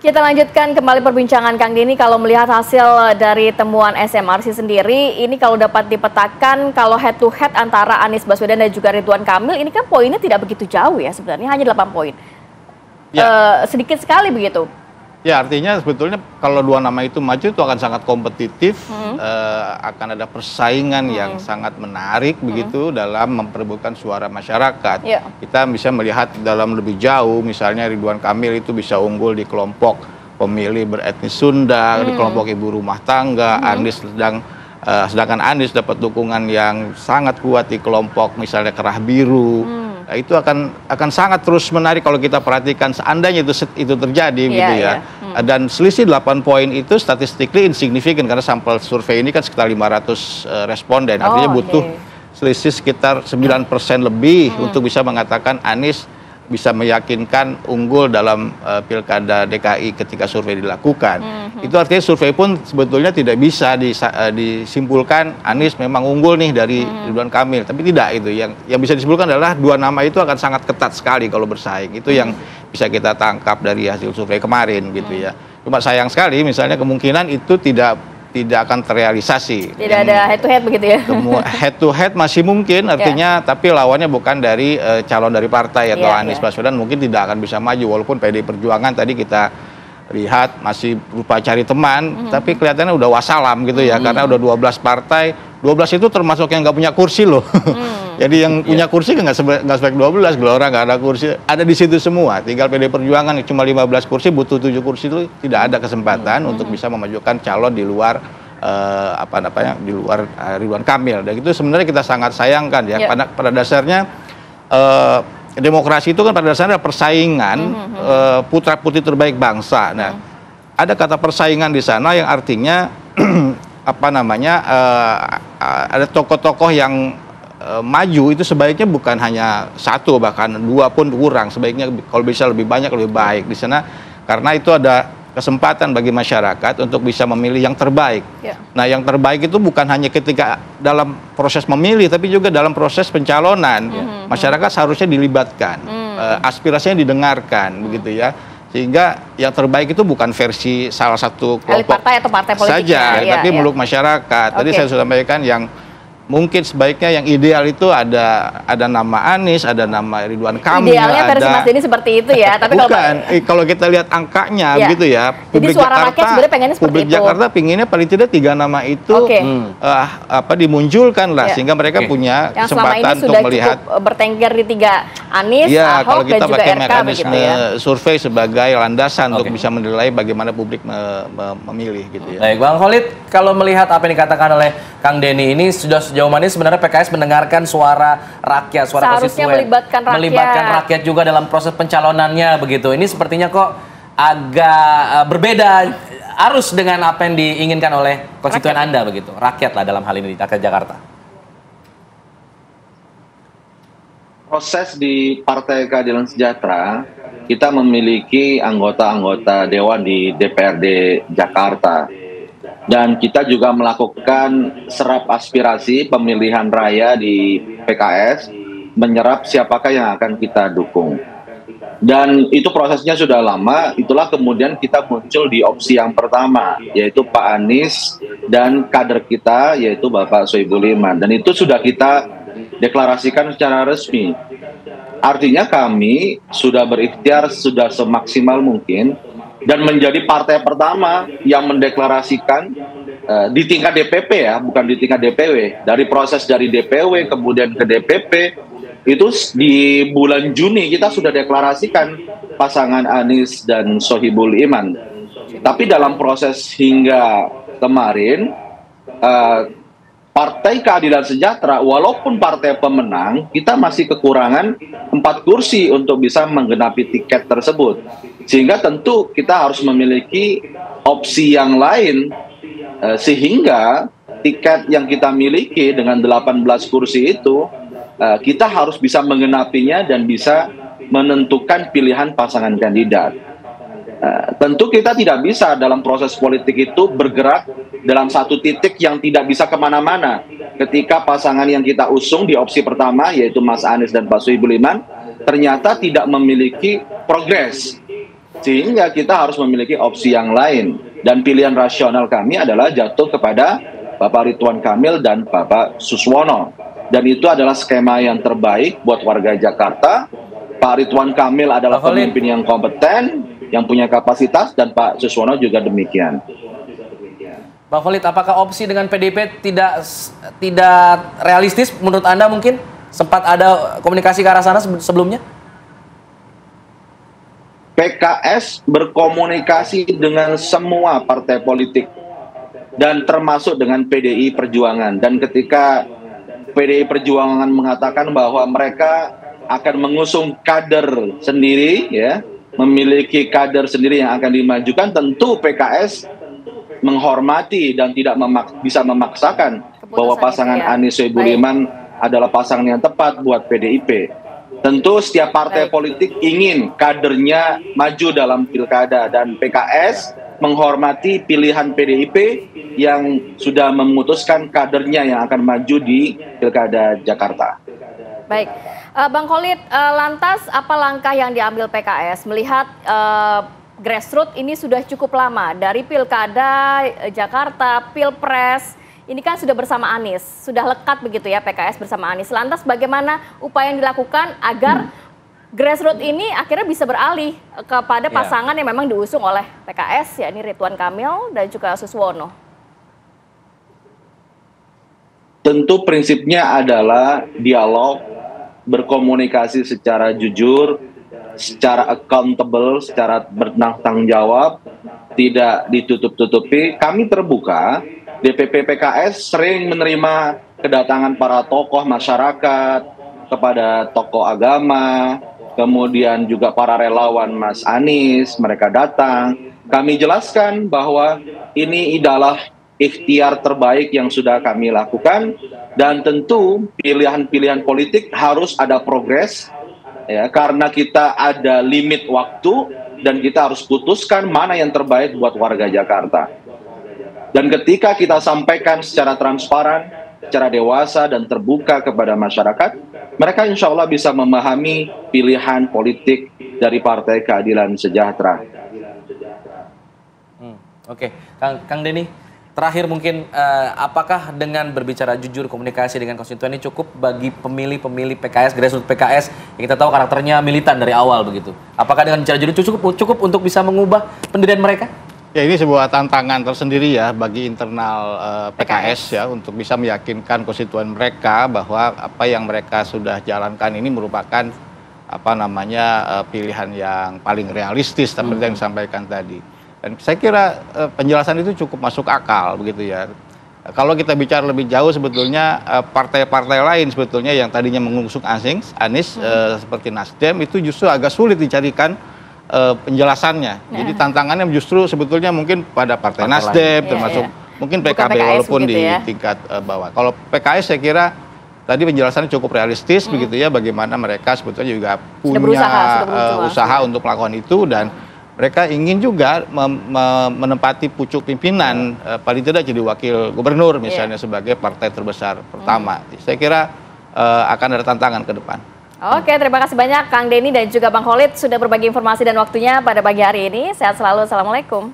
Kita lanjutkan kembali perbincangan Kang Denny. Kalau melihat hasil dari temuan SMRC sendiri, ini kalau dapat dipetakan, kalau head to head antara Anies Baswedan dan juga Ridwan Kamil, ini kan poinnya tidak begitu jauh ya sebenarnya, hanya 8 poin. Ya. Sedikit sekali begitu. Ya, artinya sebetulnya kalau dua nama itu maju itu akan sangat kompetitif, akan ada persaingan yang sangat menarik begitu dalam memperebutkan suara masyarakat. Ya. Kita bisa melihat dalam lebih jauh, misalnya Ridwan Kamil itu bisa unggul di kelompok pemilih beretnis Sunda, di kelompok ibu rumah tangga. Anies sedangkan Anies dapat dukungan yang sangat kuat di kelompok misalnya kerah biru. Nah, itu akan sangat terus menarik kalau kita perhatikan seandainya itu terjadi gitu ya. Dan selisih 8 poin itu statistically insignificant karena sampel survei ini kan sekitar 500 responden. Artinya butuh selisih sekitar 9% lebih untuk bisa mengatakan Anies bisa meyakinkan unggul dalam pilkada DKI ketika survei dilakukan. Itu artinya survei pun sebetulnya tidak bisa disimpulkan Anies memang unggul nih dari Ridwan Kamil, tapi tidak itu. Yang bisa disimpulkan adalah dua nama itu akan sangat ketat sekali kalau bersaing. Itu yang bisa kita tangkap dari hasil survei kemarin gitu ya. Cuma sayang sekali misalnya kemungkinan itu tidak akan terrealisasi. Tidak ada head to head begitu ya? Head to head masih mungkin, artinya tapi lawannya bukan dari calon dari partai atau Anies Baswedan mungkin tidak akan bisa maju, walaupun PDI Perjuangan tadi kita lihat masih berupa cari teman, tapi kelihatannya udah wassalam gitu ya, karena udah 12 partai, 12 itu termasuk yang nggak punya kursi loh. Jadi yang punya kursi kan nggak sebaik 12, Gelora nggak ada kursi, ada di situ semua. Tinggal PDI Perjuangan cuma 15 kursi, butuh 7 kursi itu tidak ada kesempatan untuk bisa memajukan calon di luar di luar Ridwan Kamil. Dan itu sebenarnya kita sangat sayangkan ya. Pada dasarnya demokrasi itu kan pada dasarnya persaingan putra-putri terbaik bangsa. Nah, ada kata persaingan di sana yang artinya ada tokoh-tokoh yang maju itu sebaiknya bukan hanya satu, bahkan dua pun kurang. Sebaiknya kalau bisa lebih banyak lebih baik di sana, karena itu ada kesempatan bagi masyarakat untuk bisa memilih yang terbaik. Nah, yang terbaik itu bukan hanya ketika dalam proses memilih, tapi juga dalam proses pencalonan. Masyarakat seharusnya dilibatkan, aspirasinya didengarkan, begitu ya. Sehingga yang terbaik itu bukan versi salah satu kelompok partai atau partai politik saja, tapi meluk masyarakat. Tadi saya sudah sampaikan yang mungkin sebaiknya yang ideal itu ada nama Anies, ada nama Ridwan Kamil. Idealnya versi Mas Denny seperti itu ya, tapi kalau kita lihat angkanya gitu ya. Jadi suara rakyat sebenarnya pengennya seperti itu. Publik Jakarta pinginnya paling tidak 3 nama itu dimunculkan lah, sehingga mereka punya yang kesempatan untuk melihat bertengger di 3 Anies, Ahok, kalau kita dan juga pakai RK mekanisme survei sebagai landasan untuk bisa menilai bagaimana publik memilih gitu ya. Baik, Bang Khalid, kalau melihat apa yang dikatakan oleh Kang Denny ini sejauh mana sebenarnya PKS mendengarkan suara rakyat, suara konstituen, melibatkan rakyat juga dalam proses pencalonannya begitu. Ini sepertinya kok agak berbeda arus dengan apa yang diinginkan oleh konstituen Anda begitu, rakyat lah dalam hal ini di rakyat Jakarta. Proses di Partai Keadilan Sejahtera, kita memiliki anggota-anggota dewan di DPRD Jakarta. Dan kita juga melakukan serap aspirasi pemilihan raya di PKS, menyerap siapakah yang akan kita dukung. Dan itu prosesnya sudah lama, itulah kemudian kita muncul di opsi yang pertama, yaitu Pak Anies dan kader kita, yaitu Bapak Sohibul Iman. Dan itu sudah kita deklarasikan secara resmi. Artinya kami sudah berikhtiar, sudah semaksimal mungkin, dan menjadi partai pertama yang mendeklarasikan di tingkat DPP ya, bukan di tingkat DPW. Dari proses dari DPW kemudian ke DPP, itu di bulan Juni kita sudah deklarasikan pasangan Anies dan Sohibul Iman. Tapi dalam proses hingga kemarin, Partai Keadilan Sejahtera, walaupun partai pemenang, kita masih kekurangan 4 kursi untuk bisa menggenapi tiket tersebut. Sehingga tentu kita harus memiliki opsi yang lain, sehingga tiket yang kita miliki dengan 18 kursi itu, kita harus bisa menggenapinya dan bisa menentukan pilihan pasangan kandidat. Tentu kita tidak bisa dalam proses politik itu bergerak dalam satu titik yang tidak bisa kemana-mana. Ketika pasangan yang kita usung di opsi pertama, yaitu Mas Anies dan Pak Sohibul Iman, ternyata tidak memiliki progres. Sehingga kita harus memiliki opsi yang lain. Dan pilihan rasional kami adalah jatuh kepada Bapak Ridwan Kamil dan Bapak Suswono. Dan itu adalah skema yang terbaik buat warga Jakarta. Pak Ridwan Kamil adalah pemimpin yang kompeten, yang punya kapasitas, dan Pak Suswono juga demikian. Bang Khalid, apakah opsi dengan PDIP tidak realistis menurut Anda mungkin? Sempat ada komunikasi ke arah sana sebelumnya? PKS berkomunikasi dengan semua partai politik dan termasuk dengan PDI Perjuangan. Dan ketika PDI Perjuangan mengatakan bahwa mereka akan mengusung kader sendiri, ya, memiliki kader sendiri yang akan dimajukan, tentu PKS menghormati dan tidak bisa memaksakan bahwa pasangan Anies Soebul-Iman adalah pasangan yang tepat buat PDIP. Tentu setiap partai politik ingin kadernya maju dalam pilkada, dan PKS menghormati pilihan PDIP yang sudah memutuskan kadernya yang akan maju di pilkada Jakarta. Baik, Bang Khalid, lantas apa langkah yang diambil PKS melihat grassroots ini sudah cukup lama dari pilkada Jakarta, Pilpres, ini kan sudah bersama Anies, sudah lekat begitu ya PKS bersama Anies. Lantas bagaimana upaya yang dilakukan agar grassroots ini akhirnya bisa beralih kepada pasangan yang memang diusung oleh PKS, yakni Ridwan Kamil dan juga Suswono? Tentu prinsipnya adalah dialog, berkomunikasi secara jujur, secara accountable, secara bertanggung jawab, tidak ditutup-tutupi. Kami terbuka. DPP PKS sering menerima kedatangan para tokoh masyarakat, kepada tokoh agama, kemudian juga para relawan Mas Anies, mereka datang. Kami jelaskan bahwa ini adalah ikhtiar terbaik yang sudah kami lakukan, dan tentu pilihan-pilihan politik harus ada progres, ya, karena kita ada limit waktu dan kita harus putuskan mana yang terbaik buat warga Jakarta. Dan ketika kita sampaikan secara transparan, secara dewasa dan terbuka kepada masyarakat, mereka insya Allah bisa memahami pilihan politik dari Partai Keadilan Sejahtera. Oke, Kang Denny, terakhir mungkin apakah dengan berbicara jujur, komunikasi dengan konstituen ini cukup bagi pemilih-pemilih PKS, grassroots PKS yang kita tahu karakternya militan dari awal begitu? Apakah dengan bicara jujur cukup untuk bisa mengubah pendirian mereka? Ya, ini sebuah tantangan tersendiri ya bagi internal PKS ya, untuk bisa meyakinkan konstituen mereka bahwa apa yang mereka sudah jalankan ini merupakan pilihan yang paling realistis seperti yang disampaikan tadi. Dan saya kira penjelasan itu cukup masuk akal begitu ya. Kalau kita bicara lebih jauh sebetulnya partai-partai lain sebetulnya yang tadinya mengusung Anies seperti Nasdem itu justru agak sulit dicarikan penjelasannya. Jadi tantangannya justru sebetulnya mungkin pada partai Nasdem, termasuk mungkin PKB walaupun di tingkat bawah. Kalau PKS saya kira tadi penjelasannya cukup realistis begitu ya, bagaimana mereka sebetulnya juga punya usaha untuk melakukan itu, dan mereka ingin juga menempati pucuk pimpinan, paling tidak jadi wakil gubernur misalnya sebagai partai terbesar pertama. Saya kira akan ada tantangan ke depan. Oke, terima kasih banyak Kang Denny dan juga Bang Khalid sudah berbagi informasi dan waktunya pada pagi hari ini. Sehat selalu, Assalamualaikum.